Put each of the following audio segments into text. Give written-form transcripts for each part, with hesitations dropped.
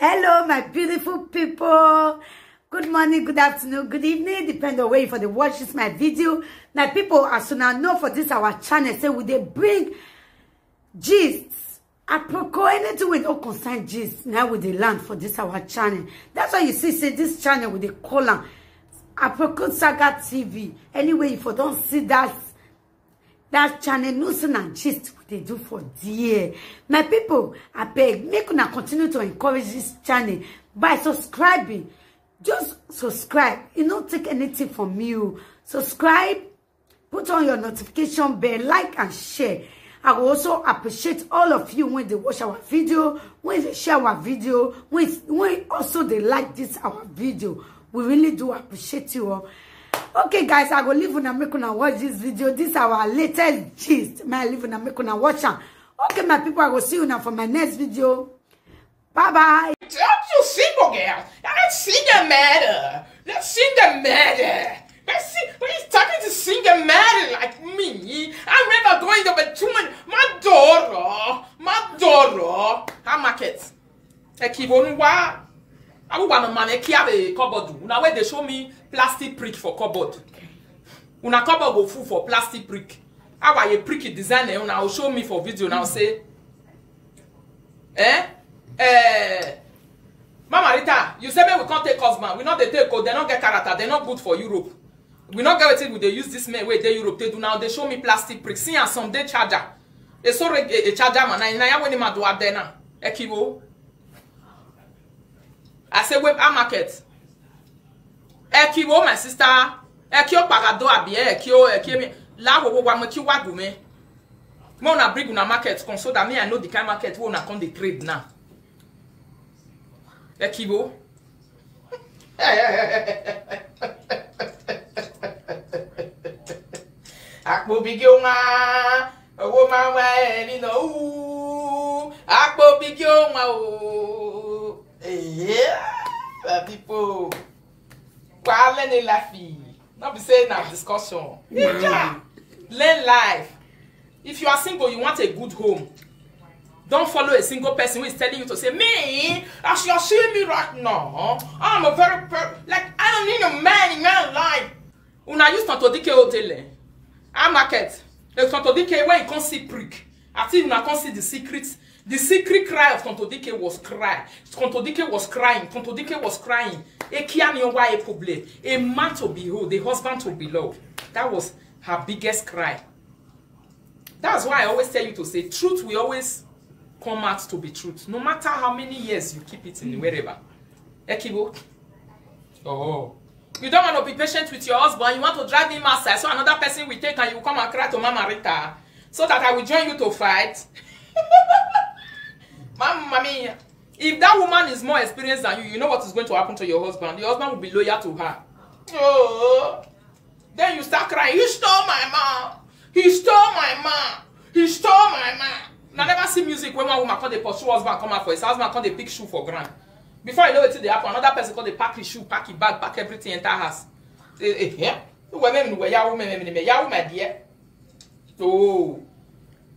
Hello, my beautiful people. Good morning, good afternoon, good evening, depending on where you for the watch this my video. My people, as soon as I know for this our channel, say we they bring gists. Apropos anything with no concern gist. Now with the land for this our channel. That's why you see this channel with the column. Apropos Saga TV. Anyway, if you don't see that channel, news and gist what they do for dear. My people, I beg, make una continue to encourage this channel by subscribing. Just subscribe. It don't take anything from you. Subscribe, put on your notification bell, like and share. I will also appreciate all of you when they watch our video, when they share our video, when also they like this our video. We really do appreciate you all. Okay, guys, I will leave una make una watch this video. This is our latest gist. May I leave una make una watch am. Okay, my people, I will see you now for my next video. Bye bye. Don't you single girl? Let's sing a matter. Let's sing a matter. Let's see. He's talking to sing a matter like me. I remember going to the woman, my daughter. How market? I keep on wa. I want a man. I keep a cupboard. Now where they show me plastic brick for cupboard. Una cupboard go full for plastic brick. How are you brick design? Una will show me for video. Now say, Mama Rita, you say we can't take husband. We not they take code. They don't get character. They're not good for Europe. We not get it. They use this man where they Europe. They do now. They show me plastic brick. See and some day charger. They saw a charger man. I when him do up there now. Ekibo. I say web a market. Ekibo, my sister. Ekio parado abie. Ekio me. La wo wa me ki wa do me. Me una bring una market. So that me I know the kind of market we una come the trade now. Ekibo. Akpo bigyonga. Owo ma wa eni no. Akpo bigyonga o. People. Learn life. Not be saying that discussion. Learn life. If you are single, you want a good home. Don't follow a single person who is telling you to say, me, as you are seeing me right now, I'm a very, like, I don't need a man in my life. Una use Tantodike hotel. I market. The Tantodike, when you can't see prick. I think you can't see the secrets. The secret cry of Tantodike was cry. Tantodike was crying. Tantodike was crying. A man to behold, the husband to beloved. That was her biggest cry. That's why I always tell you to say, truth will always come out to be truth. No matter how many years you keep it in wherever. Ekibo. Oh. You don't want to be patient with your husband. You want to drive him outside. So another person will take and you come and cry to Mama Rita. So that I will join you to fight. Mamma mia. If that woman is more experienced than you, you know what is going to happen to your husband. Your husband will be loyal to her. Oh. Then you start crying. He stole my mom. He stole my mom. He stole my mom. I never see music when one woman call the pursue husband come out for his husband call the pick shoe for grand. Before you know it, they happen. Another person call the pack his shoe, pack his bag, pack everything enter house. Yeah. Oh.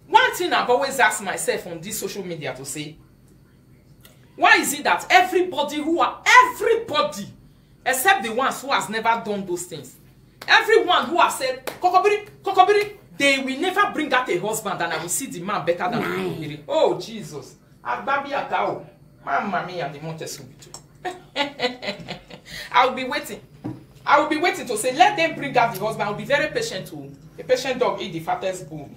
One thing I've always asked myself on this social media to say, why is it that everybody, except the ones who has never done those things, everyone who has said, Kokobiri, they will never bring out a husband and I will see the man better than Kokobiri. Oh, Jesus. Agbabi Atao. Mamma mia, the Montesubito. I will be waiting. I will be waiting to say, let them bring out the husband. I will be very patient too. A patient dog eat the fattest bone.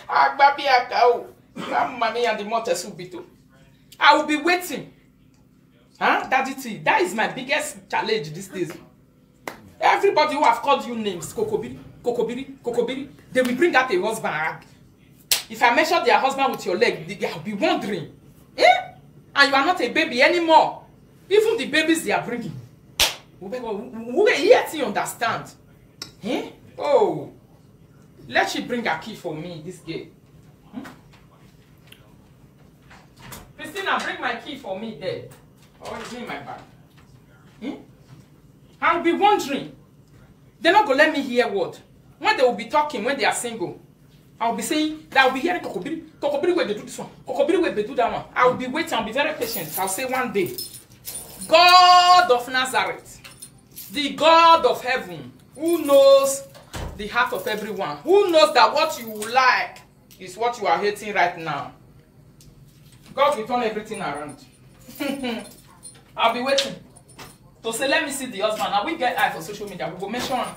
Agbabi Atao. Mamma mia, the Montesubito. I will be waiting. Huh? Daddy T, that is my biggest challenge these days. Everybody who have called you names, Kokobiri, they will bring out a husband. If I measure their husband with your leg, they will be wondering. Eh? And you are not a baby anymore. Even the babies they are bringing. Who yet you understand? Eh? Oh. Let she bring a key for me, this girl. Christina, bring my key for me there. Oh, it's in my bag. I'll be wondering. They're not going to let me hear what. When they will be talking, when they are single. I'll be saying that I'll be hearing Kokobiri where they do this one, Kokobiri where they do that one. I'll be waiting, I'll be very patient. I'll say one day, God of Nazareth, the God of heaven, who knows the heart of everyone, who knows that what you like is what you are hating right now. God will turn everything around. I'll be waiting to say, let me see the husband. Now we get eye for social media. We will measure him.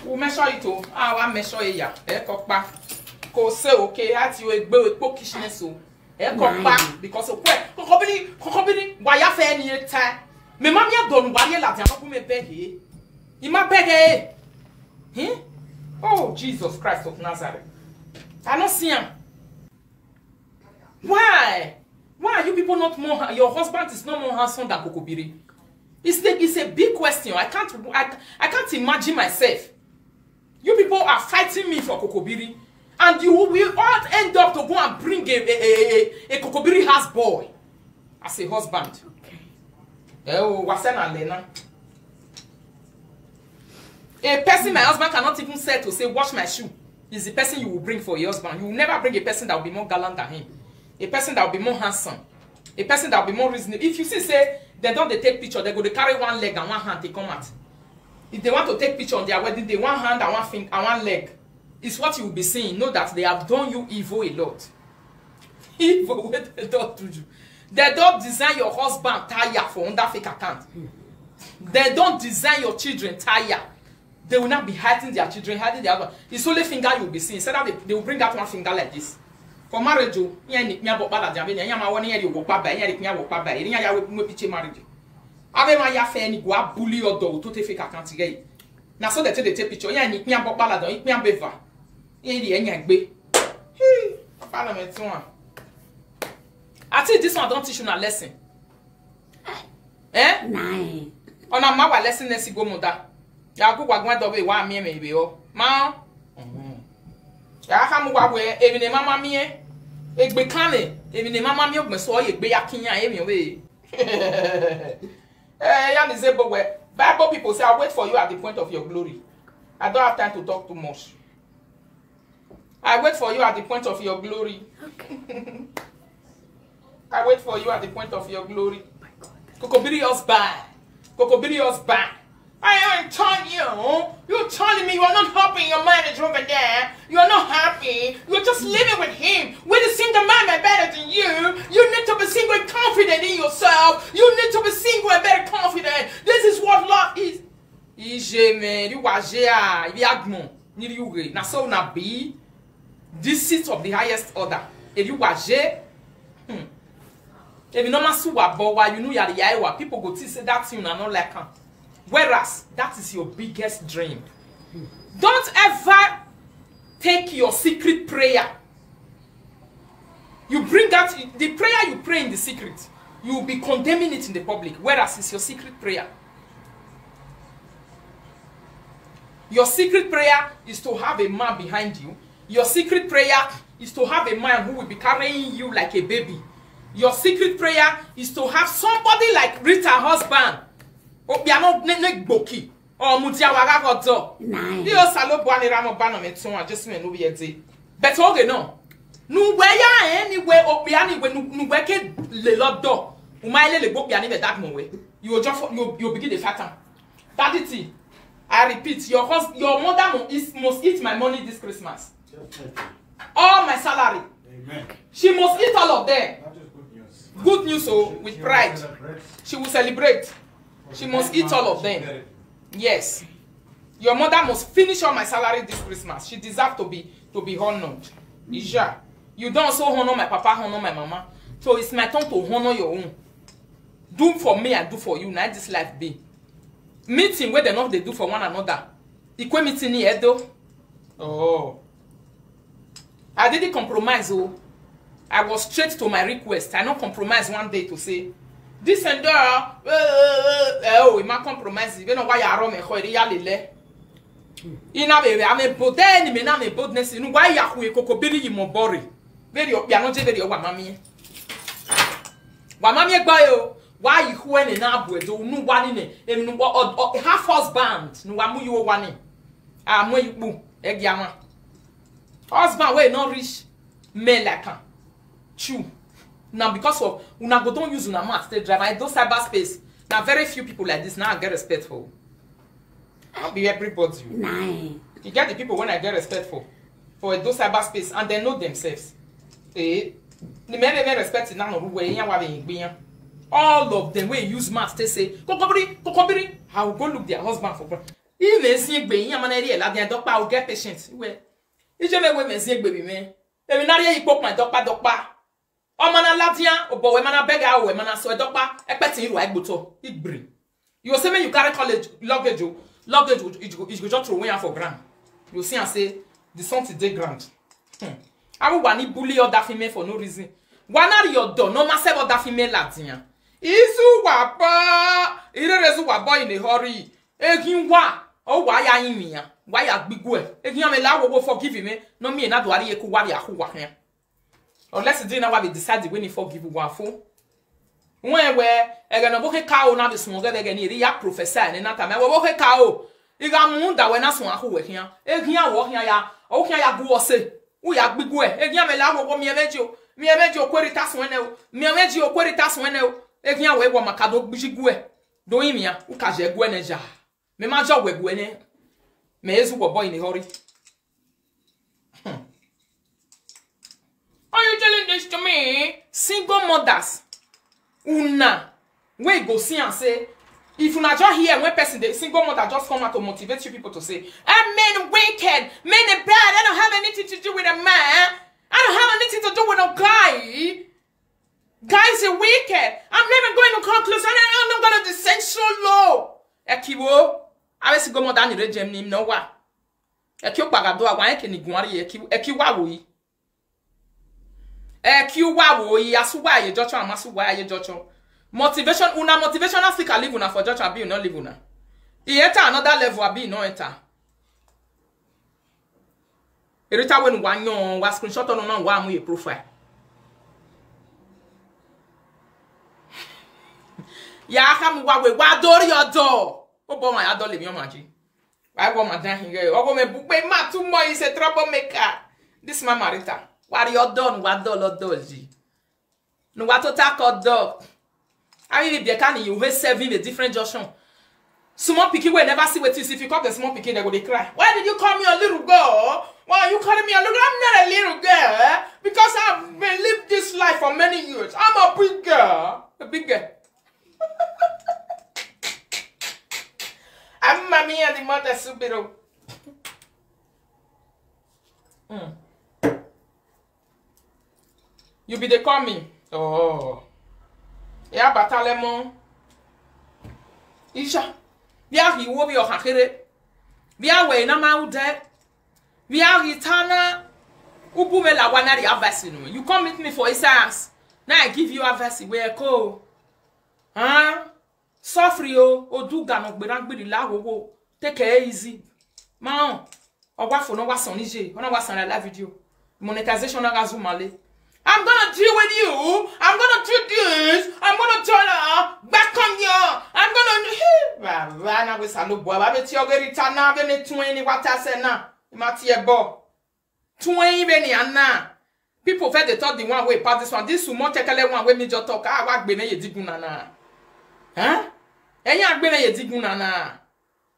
We'll measure it too. I will measure it. Yeah. Ko say okay. At you a go with kitchen so. Because of what? Kokobiri. Why you fair any time? Me mami a done why you la tiama ku me beg. Ima beg. Oh Jesus Christ of Nazareth. I don't see him. Why? Why are you people not more? Your husband is not more handsome than Kokobiri. It's a big question. I can't imagine myself. You people are fighting me for Kokobiri, and you will all end up to go and bring a Kokobiri house boy as a husband. Okay. Oh, Wasena Lena. A person my husband cannot even say to say wash my shoe is the person you will bring for your husband. You will never bring a person that will be more gallant than him. A person that will be more handsome. A person that will be more reasonable. If you see, say, they don't take picture, they go to carry one leg and one hand, they come out. If they want to take picture on their wedding day, one hand and one finger and one leg. It's what you will be seeing. Know that they have done you evil a lot. Evil, what they don't do you. They don't design your husband tire for under fake account. They don't design your children tire. They will not be hiding their children, hiding their husband. It's only finger you will be seeing. Instead of they will bring out one finger like this. For marriage, you need me about bad jambe. You ma one year you go pa ba. You need me about pa ba. You need ya we piche marriage. Ave ma ya fe ni go bully your dog to take fake account again. Na so they take picture. You need me about bad don. You me beva. You need enya gbe. Hey, papa na me tun one. I think this one don't teach you a lesson. Eh? Nah. Ona ma wa lesson nesi go muda. Ya go gwagwan do we wa me be o. Ma. Ya ha mu wa we ebi ne mama mi e. Egbe kane, ebi ne mama mi ogbe so ye gbe yakinya e mi we. Ya ni say we Bible people say I wait for you at the point of your glory. I don't have time to talk too much. I wait for you at the point of your glory. Okay. I wait for you at the point of your glory. Kokobiri husband. Kokobiri husband. I ain't telling you. You're telling me you are not happy in your marriage over there. You are not happy. You're just living with him. With a single man better than you. You need to be single and confident in yourself. You need to be single and very confident. This is what love is. You na so na be. This seat of the highest order. If you waje, if you no masu wabowa, you know yari yaiwa. People go to say that you not like him. Whereas that is your biggest dream. Don't ever take your secret prayer. You bring out the prayer you pray in the secret. You will be condemning it in the public. Whereas it's your secret prayer. Your secret prayer is to have a man behind you. Your secret prayer is to have a man who will be carrying you like a baby. Your secret prayer is to have somebody like Rita husband. Obiano ne gboki. O mutia waga godo. Dio salo boani ramo bano meton adjustment no be ede. But okay no. Nu we ya anyway obiani we nu we ke le lodo. Umaile le gbokiani be that mo we. You just you begin the pattern. Daddy, I repeat, your mother must eat my money this Christmas. All my salary. Amen. She must eat all of them. That is good news. Good news, so with pride. She will celebrate. She must eat all of them. Yes. Your mother must finish all my salary this Christmas. She deserves to be honored. Isha. You don't also honor my papa, honor my mama. So it's my turn to honor your own. Do for me and do for you. Now this life be. Meeting where they do for one another. Equal meeting here though. Oh. I didn't compromise. Oh. I was straight to my request. I not compromise one day to say this and that. Oh, we might compromise. You know why you are me khoiri ya lele. Ina be am e bode ni me na me boldness. You know why ya ku Kokobiri imobori. Very opiano je very wa mami. Wa mami egba yo. Why you when in Abuedo, no one in it, half husband, no one you one in. I'm where you boo, Egiama. Husband wey not reach men like am. True. Now because of una go don't use una mouth to drive. I do cyberspace. Now very few people like this now I get respect for. I'll be everybody. Nah. You get the people when I get respect for those cyberspace and they know themselves. The men respect now no way all of them will use mouth to say kokobiri. I will go look their husband for. Even see gbe yan maneri la bien dokpa will get patient. We. Ije me we see gbe bi me. E mi na re ipok my dokpa. O mana ladian obo we mana bega we mana so dokpa ekpetin ru agboto igbri. You say me you carry college luggage you go just throw away for ground. You see and say the something dey ground. I will want bully other female for no reason. One are your door, no matter other female ladian. Isu wapa, irerezu wapa in a hurry. Egin wa, oh why are you me? Why are big way? Egin me la will forgive me. No me not worry eku wari aku wa here. Unless you know what we decide when you forgive one for. When where egana boke cow na be small get again ya professor and na time we boke cow. Iga munda we na so aku we here. Egin wo here ya, o here ya go say. Wo ya big way. Egin me la wo me mejo. Me mejo kweritas wene o. Me mejo kweritas wene o. Egin we wo makado bijigue. Do imia u ka je gue neja. Me ma jo we gue ne. Me ezu wo boy in a hurry. Are you telling this to me? Single mothers. Una. We go see and say, if you not just hear when person the single mother just come out to motivate you people to say, I'm men wicked, men are bad, I don't have anything to do with a man. I don't have anything to do with a guy. Guys are wicked. I'm never going to come close. I'm not going to descend so low. Ekiwo. I was go more than the regime name no wa. Ekio pagado a wan ekeni guari ekiwa wo yi. Ekiwa wo yi asuwa ye jocho amasuwa ye jocho. Motivation una motivational speaker live una for jocho abi you no live una. E enter another level abi no enter. Erita when one yon was screenshot on one way profile. Ya come wa door your door. Obo my adole mi omaji. I go my dan here. Obo me book me ma too much is a troublemaker. This my marita. What you done what dollar doji. No what to talk or dog. I mean if can you will serving a different junction. Small pikin will never see what you see. If you call the small pikin, they will cry. Why did you call me a little girl? Why are you calling me a little girl? I'm not a little girl. Because I've been lived this life for many years. I'm a big girl. A big girl. I'm mommy and the mother subiro. You be the call me. Oh. Yeah, batalemon. Isha. Via he will be your hakere. Via way na maude. Via ritana. Ubume la wanari avasino. You come meet me for his ass. Now I give you a verse where go. Huh? Sofrio oduga no gberangbe la wowo. Take it easy. Man. Ogwafo no wason nije. Ona wason la video. Monetization na gazumale. I'm gonna deal with you. I'm gonna do this. I'm gonna turn her back on you. I'm gonna. Rana with Salobo. I bet you're going to turn out any 20 what I said now. Mattia Bo 20 penny and now. People fed the thought the one way part this one. This will take a one way me just talk. I walk bene ye digunana. Huh? Enya bene ye digunana.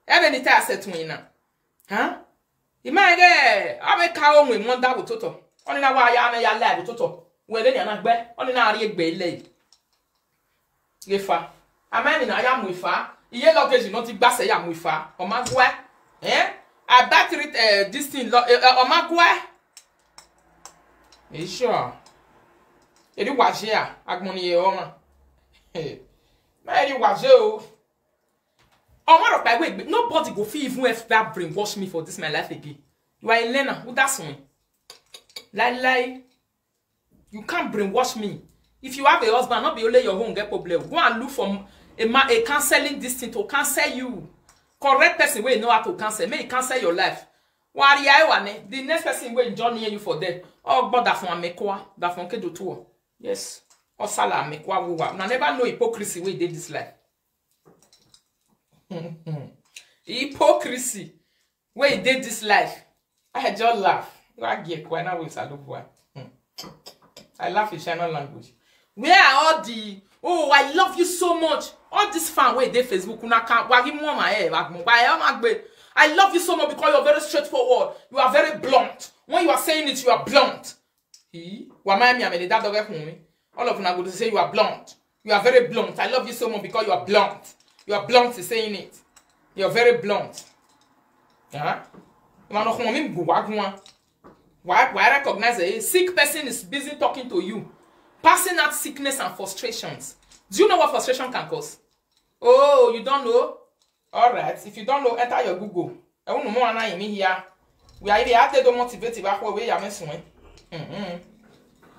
Even it I said to me now. Huh? Imagine I make cow with one double total. Only na wa ya na ya live toto we le ni na gbe only na ari egbe ile gefa amani na ya mu ifa iye luggage no ti gbase ya mu ifa o ma gwa I battery this thing o ma gwa e sure e di waje a agboni ye o ma ri waje o ma ro pa we nobody go fit even ever brainwash me for this my life again. You are a learner who that's me. Lie. You can't brainwash me. If you have a husband, not be only your home get problem. Go and look for a counseling this thing to cancel you. Correct person will know how to cancel. May cancel your life. The next person will join you for that. Oh, but that from Mekwa, that from Kedo tour. Yes. Or Sala Mekwa Wuwa. I never know hypocrisy where they this life. Hypocrisy where they this life. I just laugh. You are gay, why now with Salubwa? I laugh in China language. Where are all the oh I love you so much? All this fan way they Facebook I love you so much because you're very straightforward. You are very blunt. When you are saying it, you are blunt. All of them are going to say you are blunt. You are very blunt. I love you so much because you are blunt. You are blunt in saying it. You are very blunt. Why recognize a sick person is busy talking to you, passing out sickness and frustrations. Do you know what frustration can cause? Oh, you don't know? Alright, if you don't know, enter your Google. I want to know in here. We are here to motivate you back where we are missing.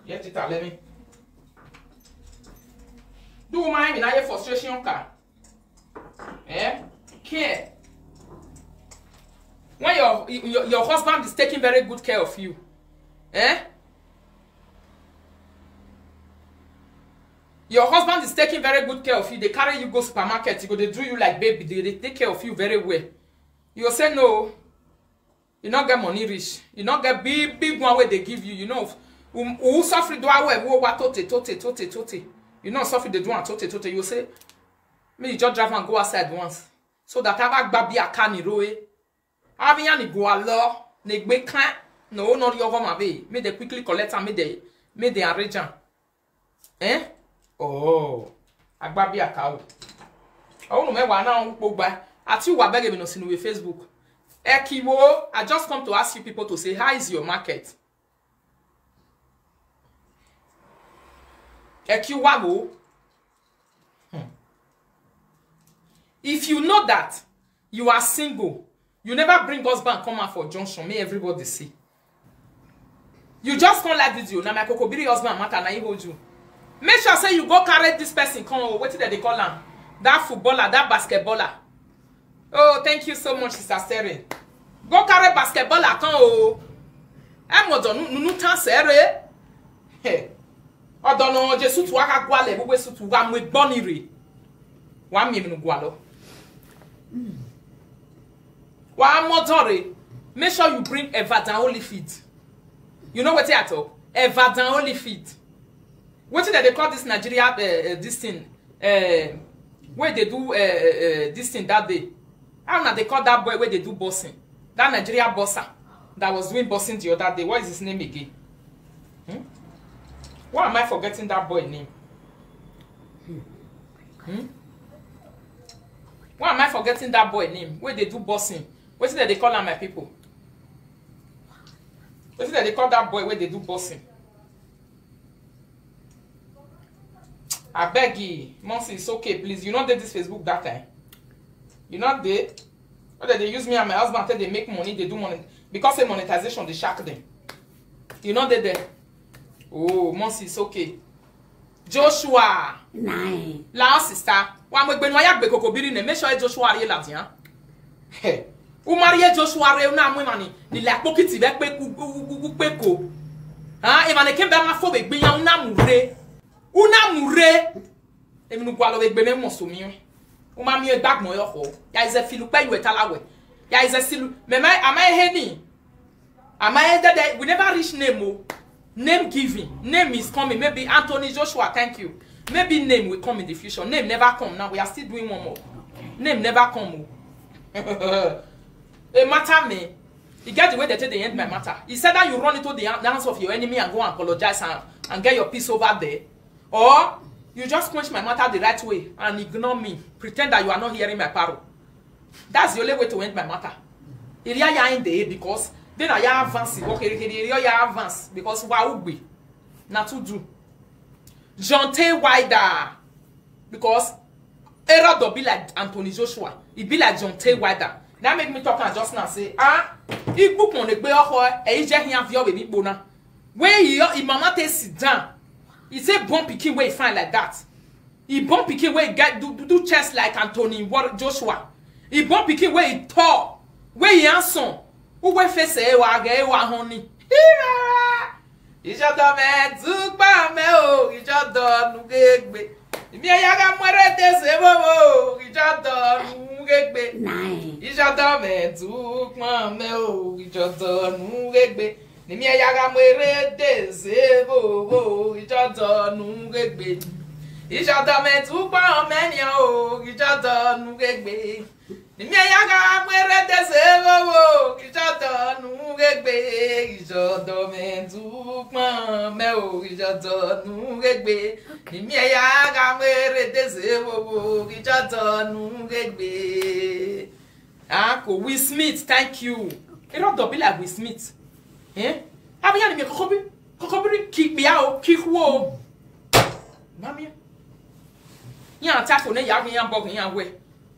Yet it let me. Do mind in your frustration car? Care. When your husband is taking very good care of you, your husband is taking very good care of you. They carry you go supermarket, you go, they do you like baby, they take care of you very well. You will say no, you not get money rich, you not get big one where they give you, you know. Who suffer do I tote. You know suffer the do and tote. You say, me you just drive and go outside once. So that I baby a can roe. Avian ni go alo, ne gbe kan, no your home away. May they quickly collect and may they arrange. Oh, agbabi a cow. Oh no me wa na ugba. Ati wa beg me no sinu we Facebook. Ekiwo, I just come to ask you people to say how is your market? Ekiwago. If you know that you are single, you never bring husband come out for junction. May everybody see. You just can't like video. Now my kokobiri husband matter na he hold you. Make sure say you go carry this person come. What did they call him? That footballer, that basketballer. Oh, thank you so much, Sister Seren. Go carry basketballer come. Oh, I'm not done. No tan sere. Hey, I don't know. Just to waka gwale. We just to wam with boniri. Wam me no gwalo. One more story. Make sure you bring Everton Holy Feet. You know what at all? Everton Holy Feet. What did they call this Nigeria this thing? Where they do this thing that day? How now they call that boy where they do bossing? That Nigeria bosser that was doing bossing the other day. What is his name again? Why am I forgetting that boy name? Why am I forgetting that boy name? Where they do bossing? What is that they call them, my people? What is that they call that boy where they do bossing? I beg you, Monsi, it's okay, please. You not did this Facebook that time. You not did. Whether they use me and my husband until they make money, they do money. Because of monetization, they shack them. You not did there. Oh, Monsi, it's okay. Joshua. Nice. La sister. Wa mo gbe no ya gbe kokobiri ne make sure Joshua re la tian. He. U marie Joshua re na mu mani ni la pokiti be pe ku pe ko. Ha, e mane ke be ma fo be gbe yan na mure. Una mure. E mi nu gwa lo be gbe ne mo so mi. U ma mi e gbag mo yo ko. Ya ize filu pe you etalawe. Ya ize silu. Me mai am I heni? Am I that we never reach name o. Name giving. Name is coming. Maybe Anthony Joshua, thank you. Maybe name will come in the future. Name never come. Now we are still doing one more. Name never come. It matter me. You get the way they take the end my matter. He said that you run into the hands of your enemy and go and apologize and get your peace over there. Or you just quench my matter the right way and ignore me. Pretend that you are not hearing my parole. That's the only way to end my matter. Area ya in there because then I advance. Okay, ya advance because why would we? Not to do. John T. Wider. Because Error do be like Anthony Joshua. It be like John T. Wider. That make me talk and just now say, if book on the way or just here for baby bona. Where your mama take sit down. He say bomb picking way fine like that. He bomb picking way get do chest like Anthony Joshua. He bomb picking way tall. Where he handsome. Who we face wa honey. Ijodo me zugba me o, ijodo nugegbe. Imi ayaga mwere tese bobo, ijodo nugegbe. Nice. Ijodo me zugba me o, ijodo nugegbe. Ni mi yaga mwere deze bo ijodo nu gegbe. Ijodo me tu pa meni o ijodo nu gegbe. Ni mi yaga mwere deze bo ijodo nu gegbe. Ijodo me tu pa me o ijodo nu gegbe. Ni mi yaga mwere deze bo ijodo nu gegbe. Uncle Will Smith, thank you. It don't be like Will Smith. Eh? Have you any kokobi kick me out, kick wo. Mami. Yan ta for ne ya yan bog yan we.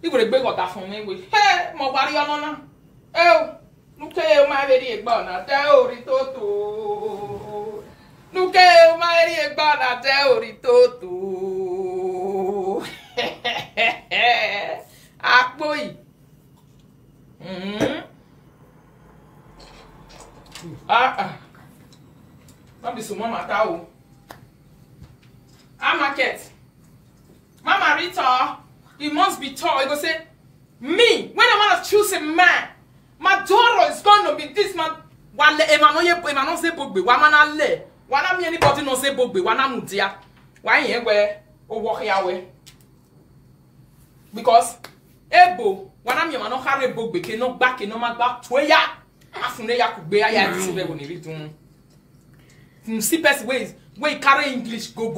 You go gbe got that for me we. Hey, mo wari ono na. Eh, nuke o ma be ri egba na te ori toto. Nuke o ma ri egba na te ori toto. Akboyi. Not be so mama tao. Market. Mama Rita, it must be tall. You go say, me, when I want to choose a man, my daughter is going to be this man. Wale emano se bogbe, wamana le. Wana mi anybody no se bogbe, wana mudia. Why here where o walk yawe? Because ebo wana mi mano hare bogbe ke no back no magba toya. Afune ya kugbe ya tibe woni ridun. See person ways we carry English go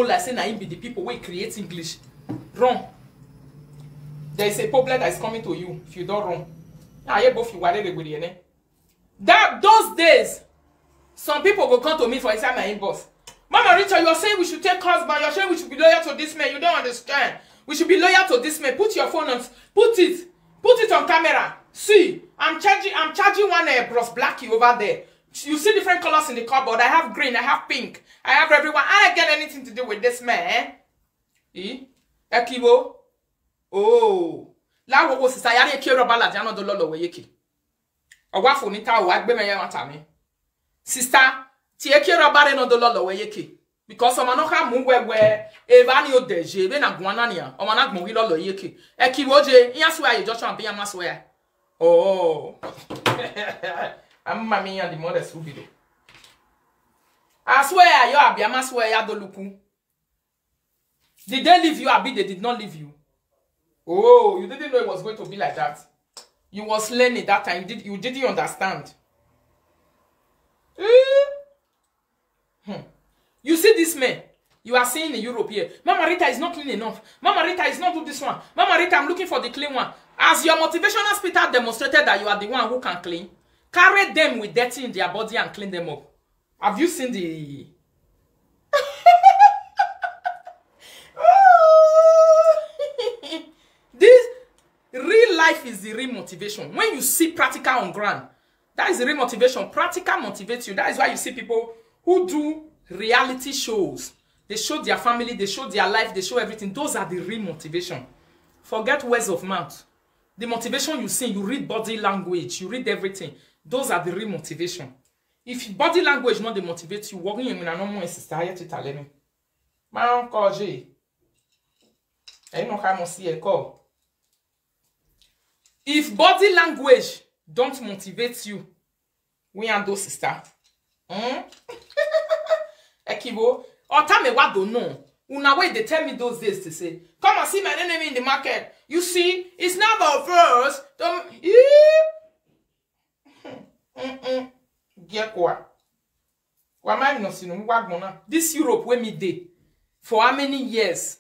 like say na him be the people we create English. Wrong. There is a problem that is coming to you if you don't run. Now you both you worry with you, ne? That those days, some people will come to me for inside my inbox. Mama Richard, you're saying we should take husband. You're saying we should be loyal to this man. You don't understand. We should be loyal to this man. Put your phone on. Put it on camera. See, I'm charging one Bros Blackie over there. You see different colors in the cupboard. I have green. I have pink. I have everyone. I don't get anything to do with this man. Ekibo. Oh. La wo sister ya re kero bala jano do lolo we yeki. Owa fo ni ta o agbe me yan ta mi. Sister, ti e kero bare no do lolo we yeki. Because o ma no ka mu wewe e ba ni o deje be na gwana ni a. O ma na gbon wi lolo yeki. Ekibo je, yan so ya Joshua be yan maso ya. Oh. I'm mami and the mother subido. I swear you abi am swear ya do luku. Did they leave you abi they did not leave you? Oh, you didn't know it was going to be like that. You was learning that time. You didn't understand. You see this man. You are seeing in Europe here. Mama Rita is not clean enough. Mama Rita is not do this one. Mama Rita, I'm looking for the clean one. As your motivational speaker demonstrated that you are the one who can clean, carry them with dirty in their body and clean them up. Have you seen the... This real life is the real motivation. When you see practical on ground, that is the real motivation. Practical motivates you. That is why you see people who do reality shows. They show their family, they show their life, they show everything. Those are the real motivation. Forget words of mouth. The motivation you see, you read body language, you read everything. Those are the real motivation. If body language not the motivate you, walking in a normal sister, to tell me. My uncle J. I know how much see a call. If body language don't motivate you, we are those sister. Ekibo, or tell me what don't know. Una way they tell me those days to say, come and see my enemy in the market. You see, it's not about first. This Europe where me day for how many years?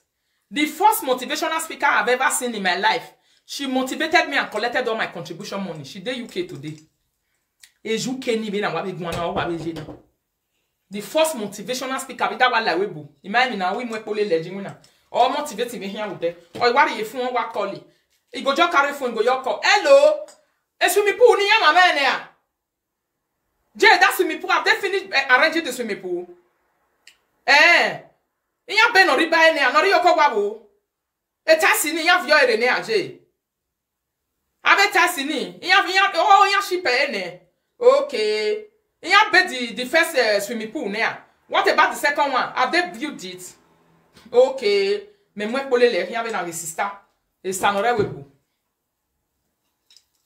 The first motivational speaker I've ever seen in my life. She motivated me and collected all my contribution money. She did UK today. The first motivational speaker, that one like webu. Imagine now we mwe pole legend. Or motivate me here with them. Or what if you want call it? You go just carry phone, go your call. Hello, it's swimming pool near my man here. Jay, that swimming pool. Have they finished arranging the swimming pool? In your ben or riba in there, not your call. A tassy in your view in there, Jay. Have a tassini. In your ship in okay. In your bed the first swimming pool there. What about the second one? Have they built it? Okay. Mais moi pour les here avec la sister. Et ça n'aurait pas.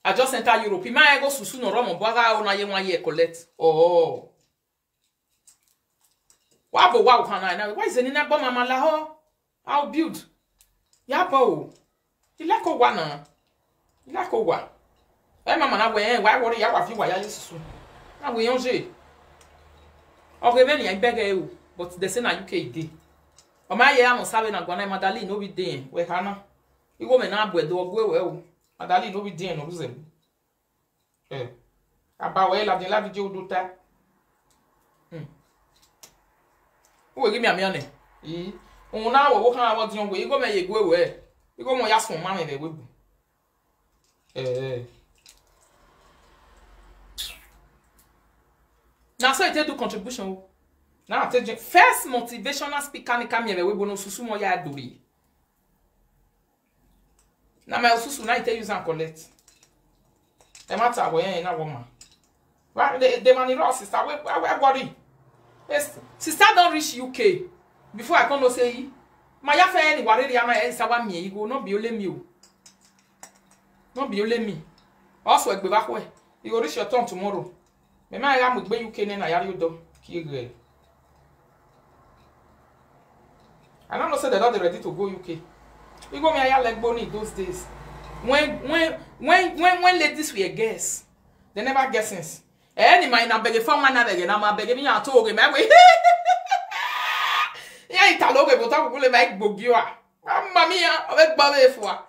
I just enter Europe. I go susu no romo boga ona ye 1 year collect. Oh. Wabo wa kana na. Why is it na bomb mama la ho? I'll build. Ya bo. Ilako wa na. Ilako wa. Eh mama na we why worry ya wa fi wa ya susu. Na we yonje. O reveni ya bege you, but they say na UK dey. O ma ye am sabe na gwana Madali no be dey. We kana. Igo me na abwe do ogwe we o. Madali no be dey no ruze. Aba we la de la video do ta. Wo gi mi amiane. Una wo kan awo dion we igo me ye gwe we. Igo mo ya sun ma me de we bu. Now so it do contribution. Now take first motivational speaker ni kam ye we bono susu mo ya dori. Na me susu na ite use and collect. E matter we na woman. Why the money lost sister we worry. Yes, sister don't reach UK before I come no say my ya fe ni worry ya na e sawa mi e go no be ole mi o. No be ole mi. Also egbe ba ko e. You go reach your turn tomorrow. Me ma ya mo gbe UK na yari odo ki gre. I don't know say they not ready to go UK. We go me ya like boni those days. When ladies were guess, they never guess since. Any man na beg for man na beg na ma beg me ya to ge me we. Ya italo ge bota ko le make gbogio a. Mamma mia, avec ba we fo a.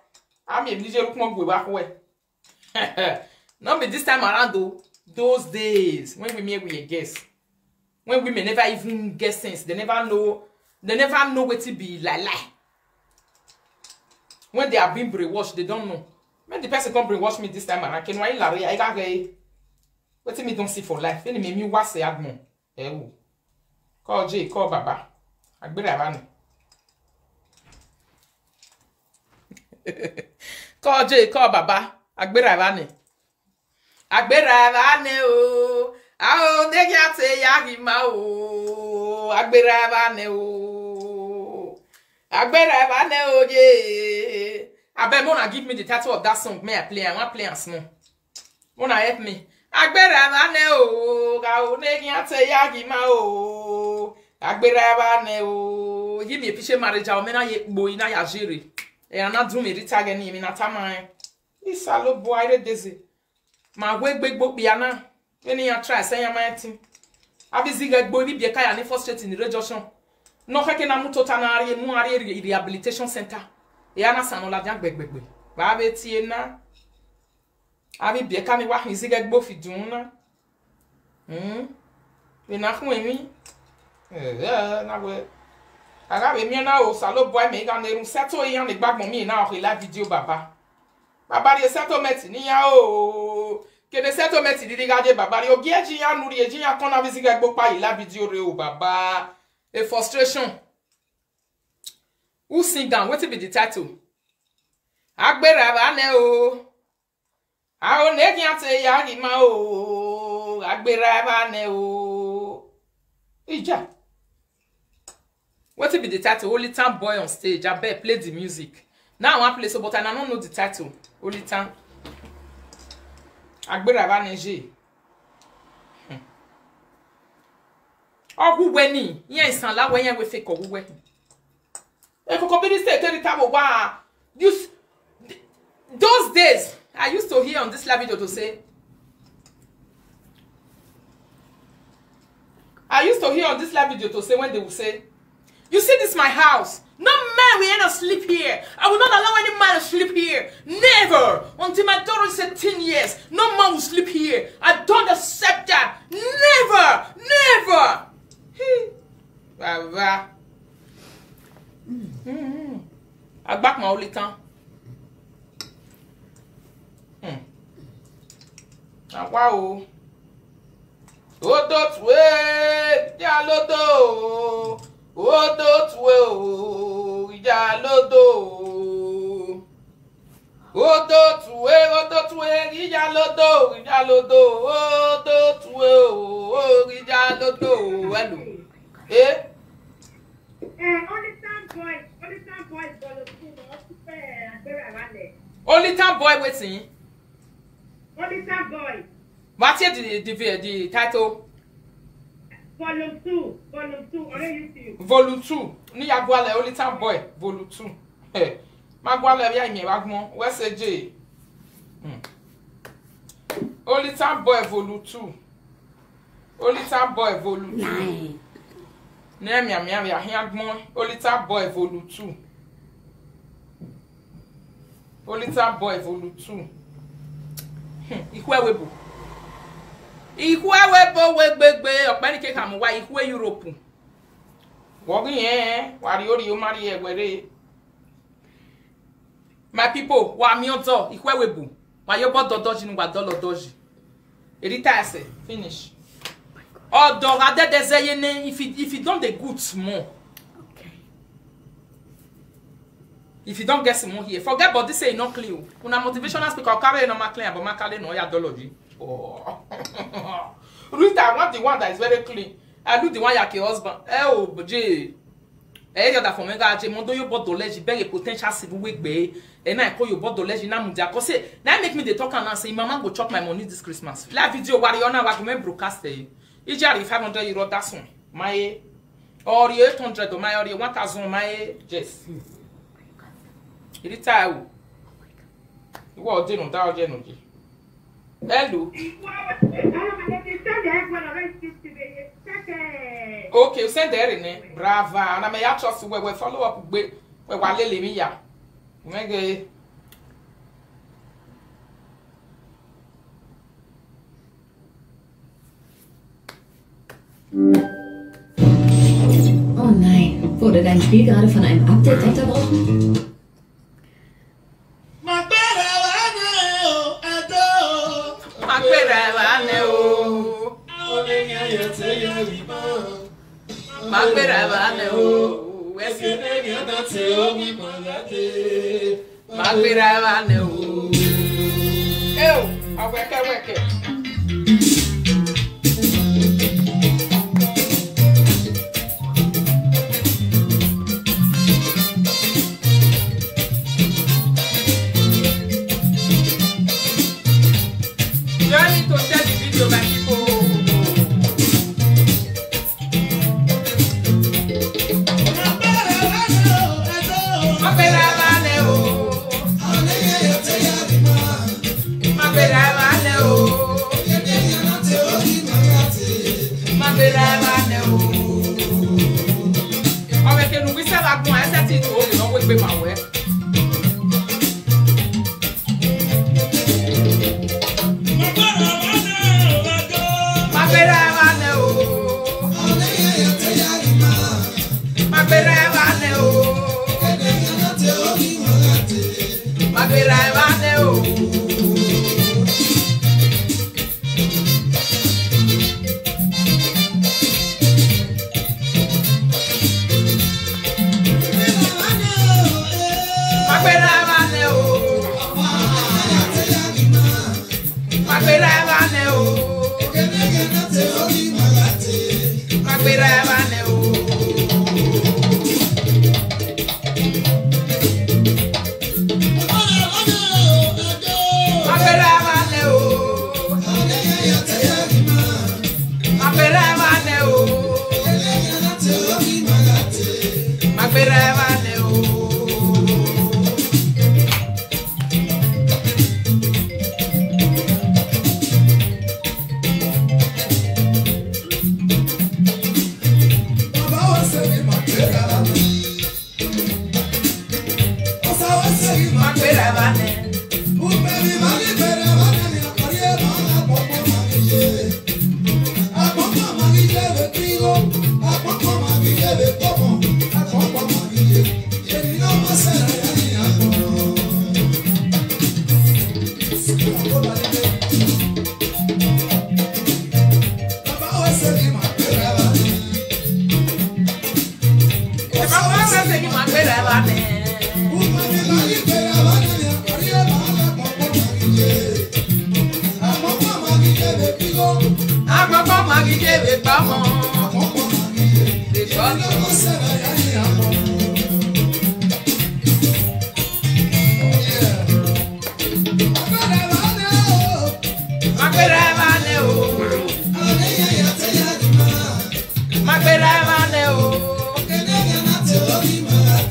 Am ye nije look mo gbe ba ko we. Not be this time around though. Those days when we guess, when women never even guess things, they never know what to be like. When they are being brainwashed, they don't know. When the person come brainwash me this time, I can why Larry, I got what me don't see for life. Any me was say admon. Call J, call Baba. I better call J, call Baba. I better Agbera vane o, ao negiate yagima o. Agbera vane o, je. Abe mona give me the title of that song. May I play? I want play and small. Mona help me. Agbera vane o, ao negiate yagima o. Agbera vane o. Give me a picture marriage. I mena ye boy na ya jiri. E ana do me rita gani mi na tamai. Isalo boy re desi. Ma we gbegbo piana eni ya try say ya matin abizi gbegbo bi bieka ya ni frustrate ni rejotion no keke na mutota na ari mu ari rehabilitation center ya na sanu la jan gbegbegbe ba be tie na abi bieka ni wa hizi gbegbo fidun na we na fun emi na we aga be mi na o salo boy me ga na erun seto yan ni gbagbon mi na o la video baba Babari settlement ni ya o. Kene settlement di rigade babari o gieji ya nuri eji ya kona visiga gbo pa ila video re o baba. A frustration. Who sing down? What be the title? Agbera ba ne o. A o ne kiate ya gi ma o. Agbera ba ne o. Ija. What be the title? Only Time Boy on stage. I bet play the music. Now I want to play so, but I don't know the title. Only time. Agbera ba neje. Ogu weni. Yen isan la wen yen we fake ogu weni. E koko bi this tell tabo wa. Those days I used to hear on this live video to say. When they would say, you see this my house. No man will ever sleep here. I will not allow any man to sleep here. Never. Until my daughter is 18 years. No man will sleep here. I don't accept that. Never. Never. Baba. I back my only time. Wow. Odo twe. Ya lodo. Odo twe o, ija lodo. Odo twe, ija lodo. Odo twe o, ija lodo. Hello. Only time boy waiting. Olita Boy. What's the title? Volume 2. Volume 2. Already YouTube. Volume 2. Ni Yagwale Olita Boy. Volume 2. Hey. Magwale ya ime wagmo. Where's the J? Olita Boy Volume 2. Olita Boy Volume 2. Nemia ya hiagmo. Olita Boy Volume 2. Olita Boy Volume 2. Ikwewebu. Ikwewebu wegbegbe openi ke kamu wa ikwe Europe. Wogi wari ori o mari egwere. My people, wa mi odo ikwewebu. Wa yo bodo doji nu wa dolo doji. Erita ase finish. Odo ade deseye ne if you don't the good small. If you don't get some more here, forget about this say not clear. Una motivational speaker carry no clean, but ma carry no ya dology. Oh. Rita, I want the one that is very clean. I do the one ya ke husband. Oh, boje. Eh, that for me ga je mondo yo bodo leji very potential civil week be. And I call you bodo leji na mudia cause say na make me the talk and say mama go chop my money this Christmas. Live video wari ona wa go me broadcast e. Ijari 500 euro that one. My or 800 or my or 1000 my just. Irita o. Iwo ode no da oje no je. Hello. Okay, send there ne. Brava. Na me ya trust we follow up gbe. We wa lele mi ya. Mege. Oh nein, wurde dein Spiel gerade von einem Update unterbrochen?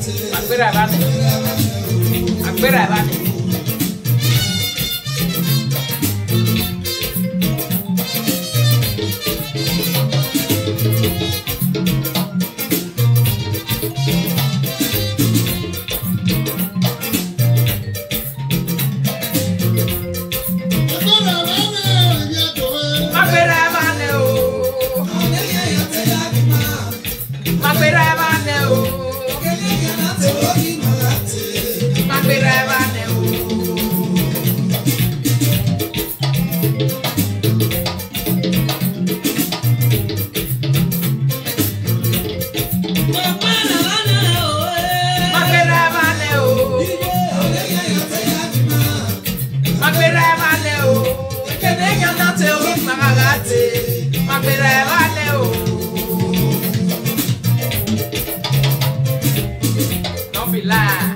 Agbera bane. Agbera bane. Don't be lying.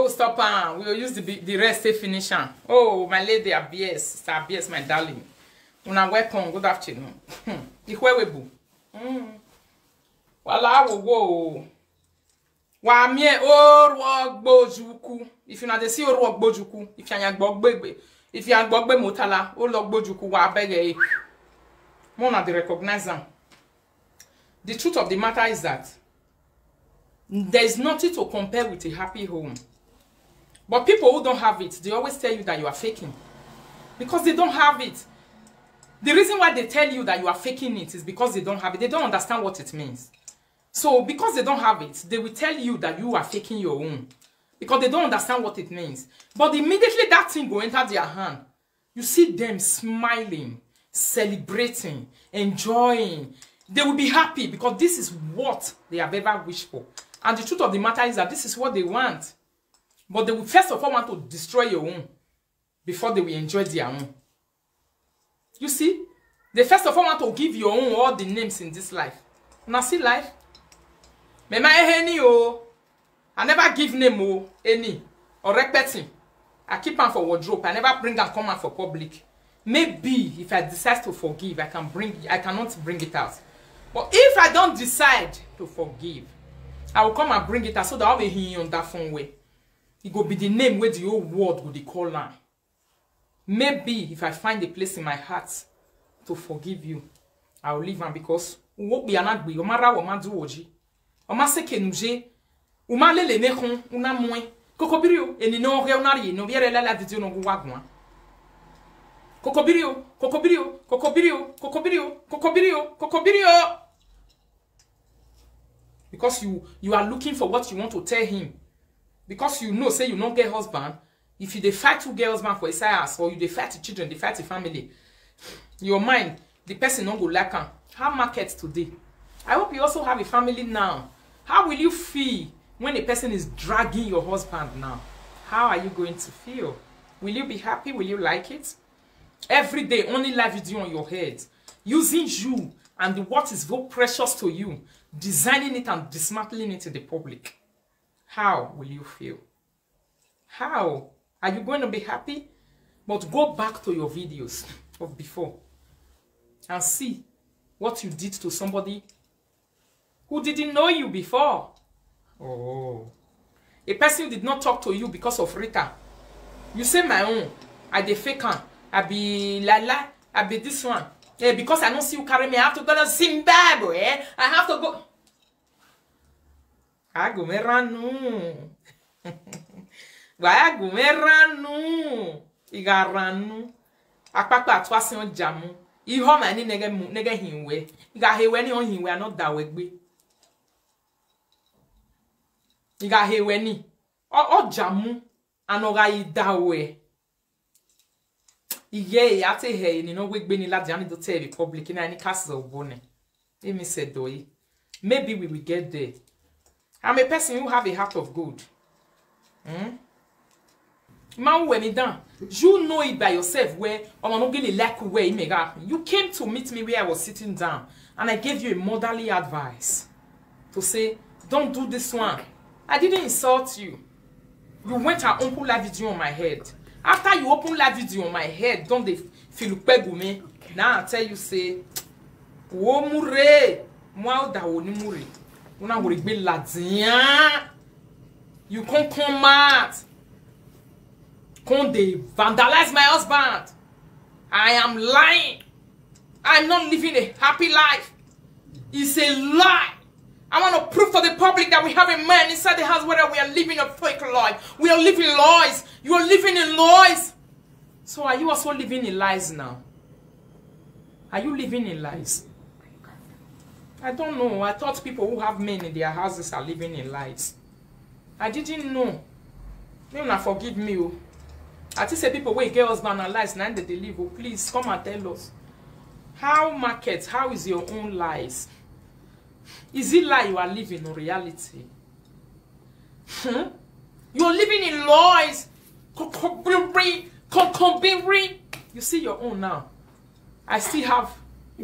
Stop on. We will use the rest to finish on. Oh, my lady Abies, Sister Abies, my darling. Una welcome. Good afternoon. Ikwewebu. Wala wo. Wa mi oru ogbojuku. If you na dey see oru ogbojuku, if you yan gbogbe, if you yan gbogbe motala, o lo ogbojuku wa bege. Mo na dey recognize am. The truth of the matter is that there is nothing to compare with a happy home. But people who don't have it, they always tell you that you are faking. Because they don't have it. The reason why they tell you that you are faking it is because they don't have it. They don't understand what it means. So because they don't have it, they will tell you that you are faking your own. Because they don't understand what it means. But immediately that thing will enter their hand. You see them smiling, celebrating, enjoying. They will be happy because this is what they have ever wished for. And the truth of the matter is that this is what they want. But they will first of all want to destroy your own before they will enjoy their own. You see? They first of all want to give your own all the names in this life. Now see life? I never give name any or repeating. I keep on for wardrobe. I never bring and come out for public. Maybe if I decide to forgive, I cannot bring it out. But if I don't decide to forgive, I will come and bring it out so that I'll be hearing on that phone way. It will be the name where the whole world will call now. Maybe if I find a place in my heart to forgive you, I will leave am because what be anad be omara wo ma do oji. Oma se kenuje, uma lele nekon, una moe. Kokobirio, eni no re onari, no viere la video no guagwa. Kokobirio, kokobirio, kokobirio, kokobirio, kokobirio, kokobirio. Because you are looking for what you want to tell him. Because you know, say you don't get husband. If you dey fight to get husband for his house, or you dey fight the children, dey fight the family, your mind, the person don't go like am. How market today? I hope you also have a family now. How will you feel when a person is dragging your husband now? How are you going to feel? Will you be happy? Will you like it? Every day, only live video on your head, using you and what is very precious to you, designing it and dismantling it in the public. How will you feel? How? Are you going to be happy? But go back to your videos of before and see what you did to somebody who didn't know you before. Oh. A person who did not talk to you because of Rita. You say my own. I dey fake am. I be Lala. I be this one. Eh, because I don't see you carry me, I have to go to Zimbabwe. Eh? I have to go. Agumeranu. Vai agumeranu. Igaranu. Akpakpa atwase on jamu. Iho ma ni nege hinwe. Iga hewe ni on hinwe not da wegbe. Iga hewe ni. O jamu anoga idawe. Iye ate he ni no wegbe ni la jani do tell Republic ni any castle bone. Let me say doi. Maybe we will get there. I'm a person who have a heart of gold. Man, when it done, you know it by yourself where I'm not going to like where it may happen. You came to meet me where I was sitting down, and I gave you a motherly advice to say, don't do this one. I didn't insult you. You went and opened live video on my head. After you open live video on my head, don't they feel me? Now I tell you, say, wo mure, moi da wo ni mure. Una wo be ladien. You can't come out. Can't they vandalize my husband? I am lying. I'm not living a happy life. It's a lie. I want to prove to the public that we have a man inside the house where we are living a fake life. We are living lies. You are living in lies. So are you also living in lies now? Are you living in lies? I don't know. I thought people who have men in their houses are living in lies. I didn't know. You not forgive me. Oh. I just say people wait, get husband and lies, now that they live. Oh, please come and tell us. How market? How is your own lies? Is it lie you are living in reality? You are living in lies. You see your own now. I still have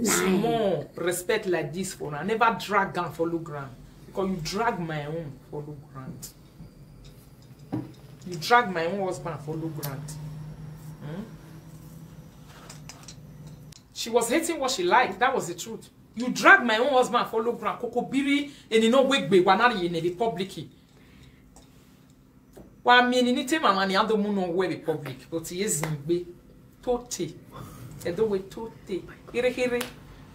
small respect like this for her. I never drag down for low ground. Because you drag my own for low ground. You drag my own husband for low ground. She was hating what she liked. That was the truth. You drag my own husband for low ground. Kokobiri and you know wake be wanari in the public. Wa mean ni te mama ni ando mu no we public. But he is in be tote. E do we tote. Here.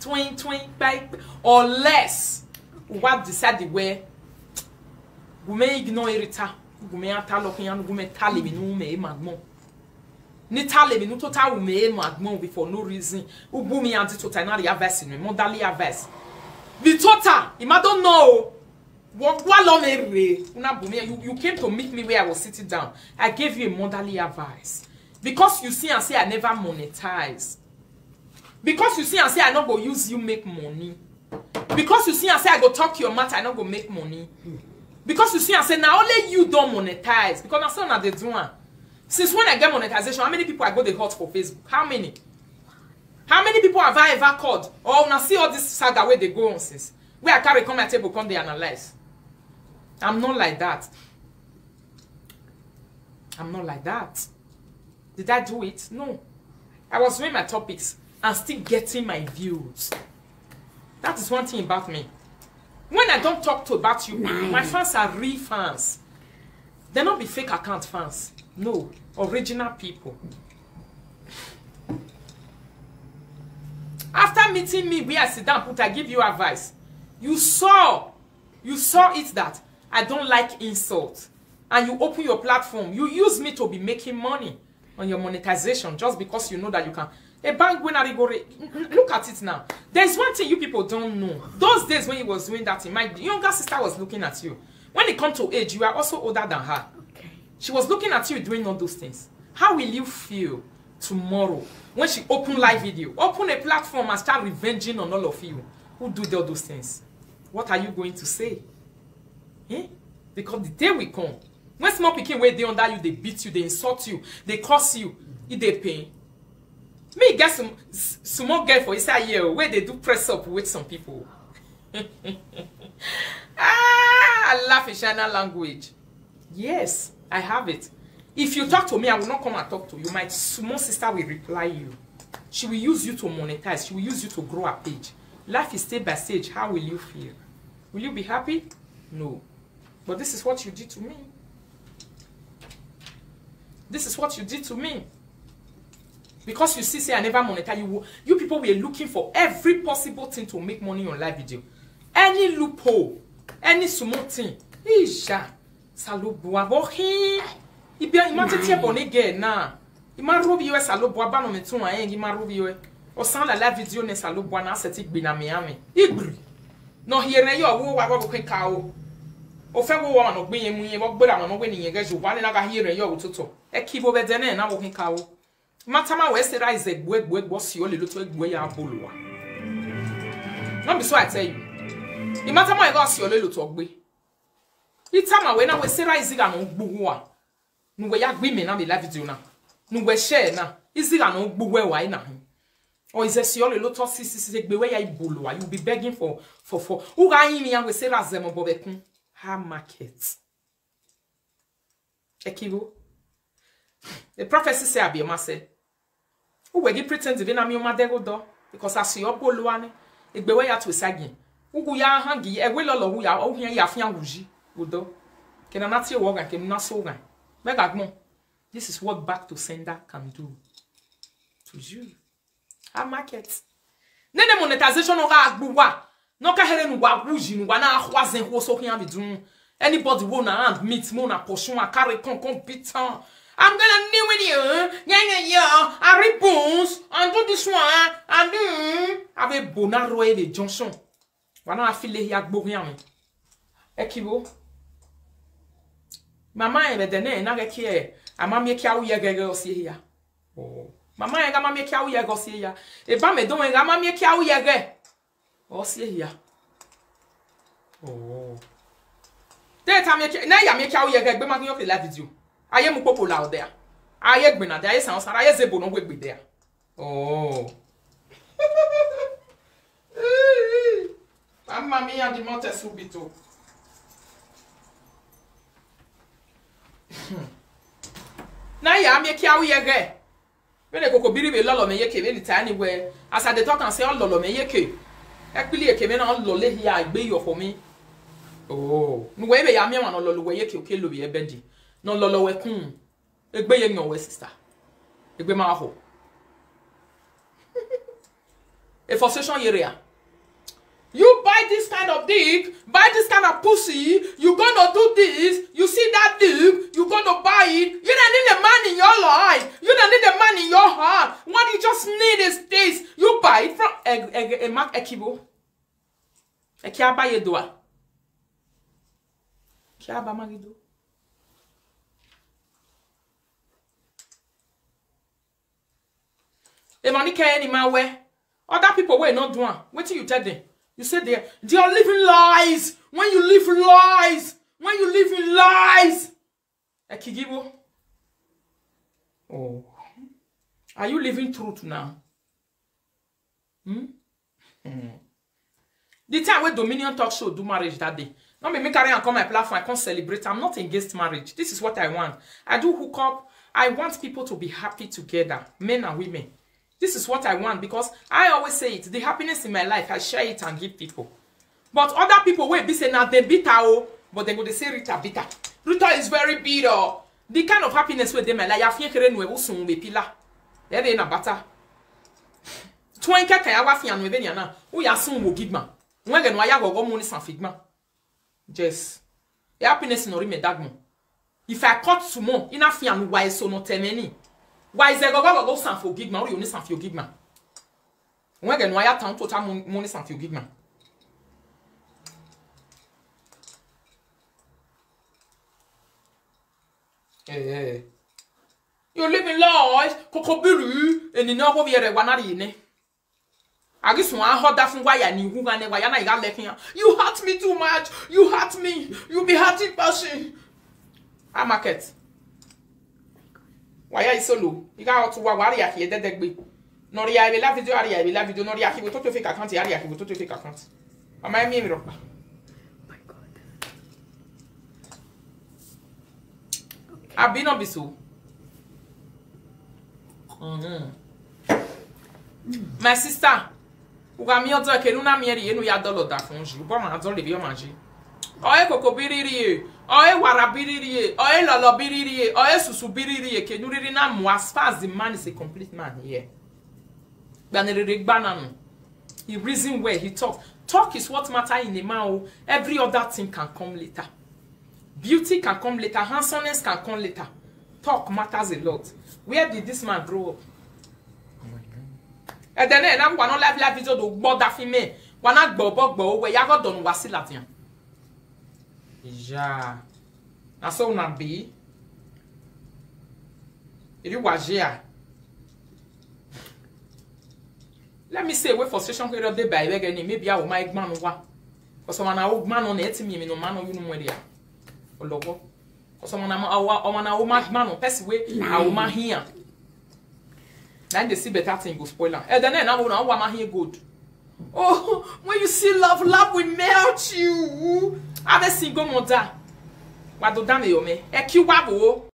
Twin bike or less. What decide where we may ignore it. We may atalo kian we may tali no me magmo. Ni tali no total me magmo before no reason. Ubumi anti total na the verse in modally verse. The total, I don't know. You came to meet me where I was sitting down. I gave you a motherly advice. Because you see and say I never monetize. Because you see and say I not go use you make money. Because you see and say I go talk your matter, I not go make money. Because you see and say now only you don't monetize. Because that's not the doing. Since when I get monetization, how many people I go the hot for Facebook? How many? How many people have I ever called? Oh, now see all this saga where they go on since. Where I carry come at table, come they analyze. I'm not like that. I'm not like that. Did I do it? No. I was doing my topics and still getting my views. That is one thing about me. When I don't talk about you, my fans are real fans. They're not be fake account fans. No. Original people. After meeting me, where I sit down, I give you advice. You saw it that I don't like insult. And you open your platform. You use me to be making money on your monetization just because you know that you can. A bank when I go, look at it now. There's one thing you people don't know. Those days when he was doing that, my younger sister was looking at you. When it comes to age, you are also older than her. Okay. She was looking at you doing all those things. How will you feel tomorrow when she open live video, open a platform and start revenging on all of you who do all those things? What are you going to say? Eh? Because the day will come. When small people where they under you, they beat you, they insult you, they curse you, if they pay. Me get some small girl for inside here where they do press up with some people. I laugh in China language. Yes, I have it. If you talk to me, I will not come and talk to you. My small sister will reply you. She will use you to monetize. She will use you to grow a page. Life is stage by stage. How will you feel? Will you be happy? No. But this is what you did to me. This is what you did to me. Because you see, say I never monetize. You people were looking for every possible thing to make money on live video. Any loophole, any small thing. Isha, salubu abohi. Ibia imagine tie bone again na. Ima robi yo salo boa ba no metu an en ima robi yo. O san la video ne salo boa na seti gbe na me ame. Igri. No here yo wo wa go kwen ka o. O fe wo wa no gbe yen mu yen wo gbera no gbe ni yen ga jo wa ne na ga here yo tutu. E kibo be de na wo kwen ka o. Matama we say rise egbo si o le lo to egbo ya boluwa. No be so I tell you. Imatama e go si o le lo to gbe. Itama we na we say rise ga no gbugu a. Nu we ya gbe me na be la video na. Nu we share na. Isi ga no gbugu e wa na. Or is si o le lo to si egbe we ya iboluwa. You be begging for. Who ga yin me we say rise mo bobekun. Ha market. Ekibo. The prophecy say Abiyama said, who will give pretend to be na mi omadego do because as your boluane egbewe ya to sagin ugu ya hangi e we lolo hu ya o hia ya fian wuji wodo kena na tie wo gan kem na so gan mega gbon. This is what back to sender can do to you. A market nene monetization o ga agbuwa no ka here nu wa wuji nu wa na ahwazen ho so hia bidun anybody wo na hand meet mo na portion a carry con bitan. I'm gonna deal with you. Yeah. I repose. I do this one. I do. Avec Bonaro et les Johnson. Voilà, I feel here bourrian. Ekibo. Maman est dene na reki e. Ama mi kia u yegege osi here. Oh. Maman e ga ma mi kia u yegege osi here. E ba me don e ga ma mi kia u yegege osi here. Oh. Deta mi kia na ya mi kia u yegege be ma yo ke la video. Aye mu popular out there. Aye gbina there. Aye sound aye zebo no gbe there. Oh. Mamma mia di monte subito. Na ya mi kia u yege. When go biri be lolo me yeke we nita anywhere. As I dey talk and say all lolo me yeke. Ekpili yeke me na lolo here agbe yo for me. Oh. Nu we be ya mi wan lolo we yeke oke lo be ebedi. Non lolo we kun. Egbe ye nyon we sister. Egbe ma ho. E for session area. You buy this kind of dick, buy this kind of pussy, you gonna do this, you see that dick, you gonna buy it. You don't need a man in your life. You don't need a man in your heart. What you just need is this. You buy it from a Mark Ekibo. Ekia buy it doa. Kia ba marido. The money care any man where other people were not doing. What do you tell them? You said they are living lies. When you live lies, when you live in lies. Ekigibo. Oh. Are you living truth now? The time when Dominion Talk Show do marriage that day. Now me carry and come my platform, I can't celebrate. I'm not against marriage. This is what I want. I do hook up. I want people to be happy together, men and women. This is what I want because I always say it. The happiness in my life, I share it and give people. But other people will be saying now they bitter, but they go to say Rita bitter. Rita is very bitter. The kind of happiness with them, like I feel kere nuevo sun be pila. There they na bata. Twenke kaya wa fian nueve niana. U ya sun wo gigma. Mwege no ya go money san figma. Yes. The happiness no rime dagmo. If I cut sumo, ina fian why so no temeni. Why is there go san for gigma or you need san for gigma? Mwege no ya tan total money san for gigma. Eh. You live in lies, kokobiru, and you know what we are wanari ne. I guess one hot that from why I knew who and why I got left here. You hurt me too much. You hurt me. You be hurting person. I market. Why are you so low? You got to worry here, that be. Nori I will love video, I will love video, Nori I will talk to fake account, I will talk to fake account. Am I me? I've been on so. My sister, who got me on the Kenuna Mary, and we are dollar that from you, but I'm only be on my G. Oe kokobiriri, oe warabiriri, oe lolobiriri, oe susubiriri, kenuriri na mo as far as the man is a complete man here. He reason where he talk. Talk is what matter in a man. Every other thing can come later. Beauty can come later. Handsomeness can come later. Talk matters a lot. Where did this man grow up? And then I'm going to live la video do border filmer. Wana gbo we ya go don wasi latian. Ja. Na so na be. If you was here. Let me say we frustration period dey by again maybe I will my man wa. Cause someone na man on eti me no man you no mo dia. Olowo. Cause someone na o man person we I will man here. Now they see better thing go spoil am. And then now we man here good. Oh, when you see love will melt you. I'm a single mother. What do damn you me? E ki wabo.